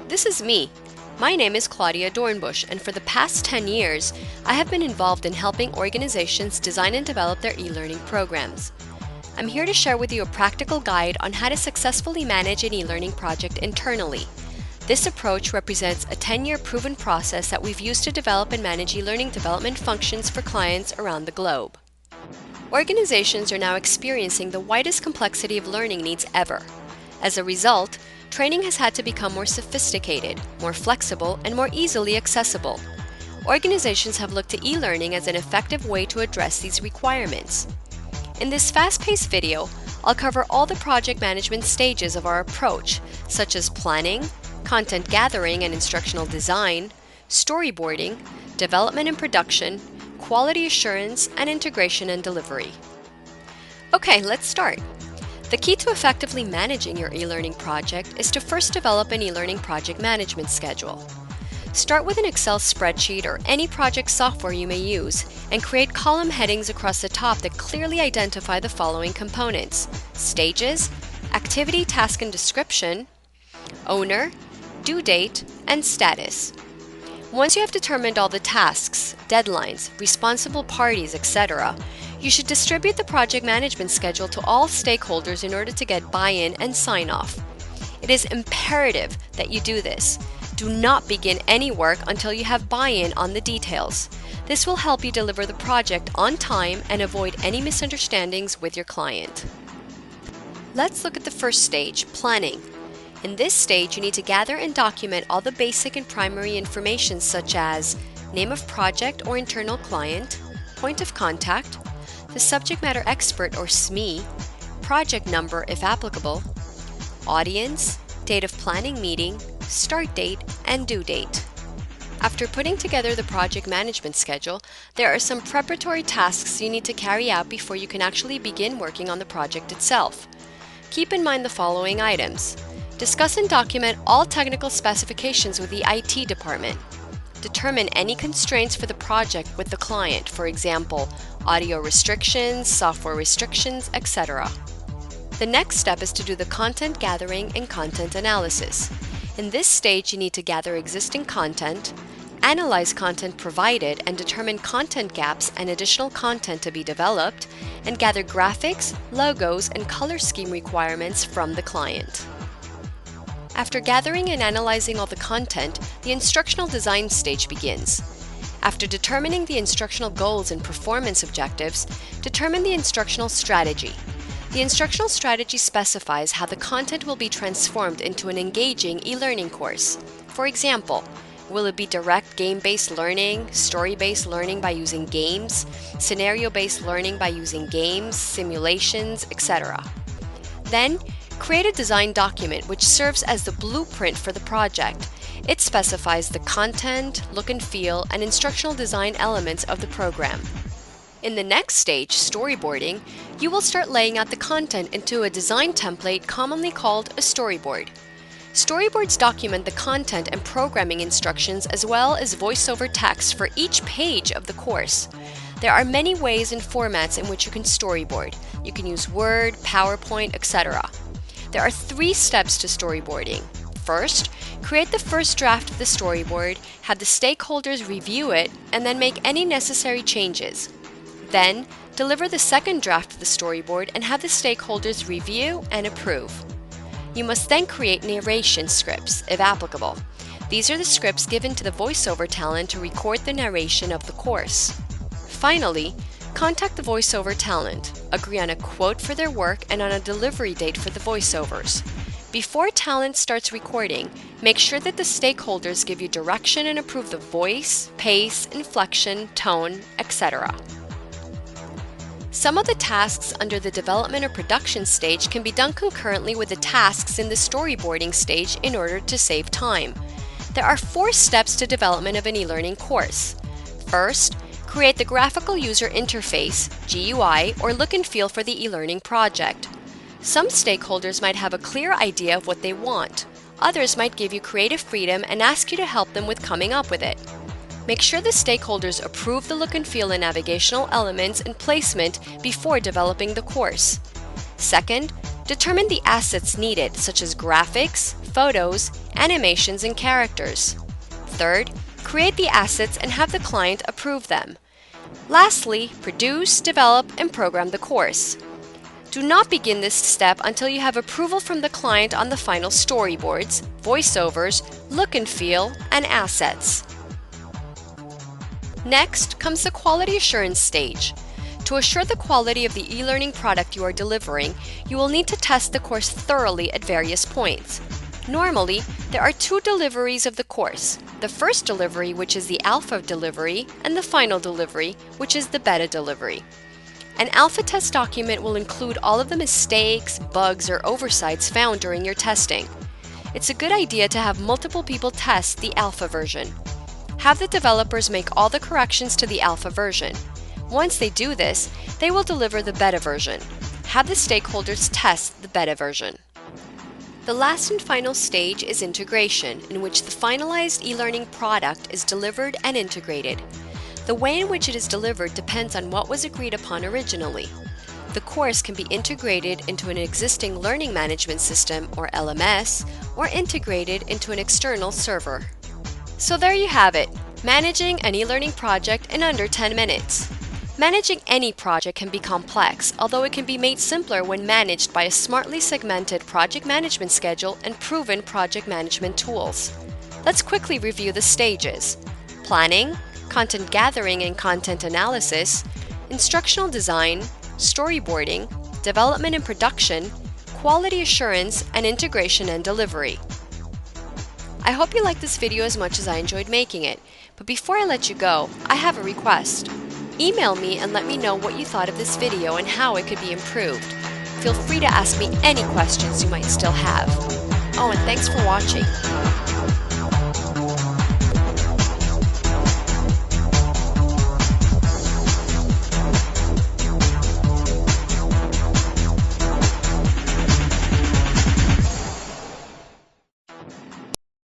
this is me. My name is Claudia Dornbush, and for the past 10 years, I have been involved in helping organizations design and develop their e-learning programs. I'm here to share with you a practical guide on how to successfully manage an e-learning project internally. This approach represents a 10-year proven process that we've used to develop and manage e-learning development functions for clients around the globe. Organizations are now experiencing the widest complexity of learning needs ever. As a result, training has had to become more sophisticated, more flexible, and more easily accessible. Organizations have looked to e-learning as an effective way to address these requirements. In this fast-paced video, I'll cover all the project management stages of our approach, such as planning, content gathering and instructional design, storyboarding, development and production, quality assurance, and integration and delivery. Okay, let's start. The key to effectively managing your e-learning project is to first develop an e-learning project management schedule. Start with an Excel spreadsheet or any project software you may use and create column headings across the top that clearly identify the following components: stages, activity, task and description, owner, due date, and status. Once you have determined all the tasks, deadlines, responsible parties, etc., you should distribute the project management schedule to all stakeholders in order to get buy-in and sign-off. It is imperative that you do this. Do not begin any work until you have buy-in on the details. This will help you deliver the project on time and avoid any misunderstandings with your client. Let's look at the first stage, planning. In this stage, you need to gather and document all the basic and primary information such as name of project or internal client, point of contact, the subject matter expert or SME, project number if applicable, audience, date of planning meeting, start date, and due date. After putting together the project management schedule, there are some preparatory tasks you need to carry out before you can actually begin working on the project itself. Keep in mind the following items. Discuss and document all technical specifications with the IT department. Determine any constraints for the project with the client, for example, audio restrictions, software restrictions, etc. The next step is to do the content gathering and content analysis. In this stage, you need to gather existing content, analyze content provided and determine content gaps and additional content to be developed, and gather graphics, logos, and color scheme requirements from the client. After gathering and analyzing all the content, the instructional design stage begins. After determining the instructional goals and performance objectives, determine the instructional strategy. The instructional strategy specifies how the content will be transformed into an engaging e-learning course. For example, will it be direct game-based learning, story-based learning by using games, scenario-based learning by using games, simulations, etc. Then, create a design document which serves as the blueprint for the project. It specifies the content, look and feel, and instructional design elements of the program. In the next stage, storyboarding, you will start laying out the content into a design template commonly called a storyboard. Storyboards document the content and programming instructions as well as voiceover text for each page of the course. There are many ways and formats in which you can storyboard. You can use Word, PowerPoint, etc. There are 3 steps to storyboarding. First, create the first draft of the storyboard, have the stakeholders review it, and then make any necessary changes. Then, deliver the second draft of the storyboard and have the stakeholders review and approve. You must then create narration scripts, if applicable. These are the scripts given to the voiceover talent to record the narration of the course. Finally, contact the voiceover talent, agree on a quote for their work and on a delivery date for the voiceovers. Before talent starts recording, make sure that the stakeholders give you direction and approve the voice, pace, inflection, tone, etc. Some of the tasks under the development or production stage can be done concurrently with the tasks in the storyboarding stage in order to save time. There are 4 steps to development of an e-learning course. First, create the graphical user interface, GUI, or look and feel for the e-learning project. Some stakeholders might have a clear idea of what they want. Others might give you creative freedom and ask you to help them with coming up with it. Make sure the stakeholders approve the look and feel and navigational elements and placement before developing the course. Second, Determine the assets needed, such as graphics, photos, animations, and characters. Third, create the assets and have the client approve them. Lastly, produce, develop, and program the course. Do not begin this step until you have approval from the client on the final storyboards, voiceovers, look and feel, and assets. Next comes the quality assurance stage. To assure the quality of the e-learning product you are delivering, you will need to test the course thoroughly at various points. Normally, there are 2 deliveries of the course. The first delivery, which is the alpha delivery, and the final delivery, which is the beta delivery. An alpha test document will include all of the mistakes, bugs, or oversights found during your testing. It's a good idea to have multiple people test the alpha version. Have the developers make all the corrections to the alpha version. Once they do this, they will deliver the beta version. Have the stakeholders test the beta version. The last and final stage is integration, in which the finalized e-learning product is delivered and integrated. The way in which it is delivered depends on what was agreed upon originally. The course can be integrated into an existing learning management system, or LMS, or integrated into an external server. So there you have it, managing an e-learning project in under 10 minutes. Managing any project can be complex, although it can be made simpler when managed by a smartly segmented project management schedule and proven project management tools. Let's quickly review the stages: planning, content gathering and content analysis, instructional design, storyboarding, development and production, quality assurance, and integration and delivery. I hope you liked this video as much as I enjoyed making it, but before I let you go, I have a request. Email me and let me know what you thought of this video and how it could be improved. Feel free to ask me any questions you might still have. Oh, and thanks for watching.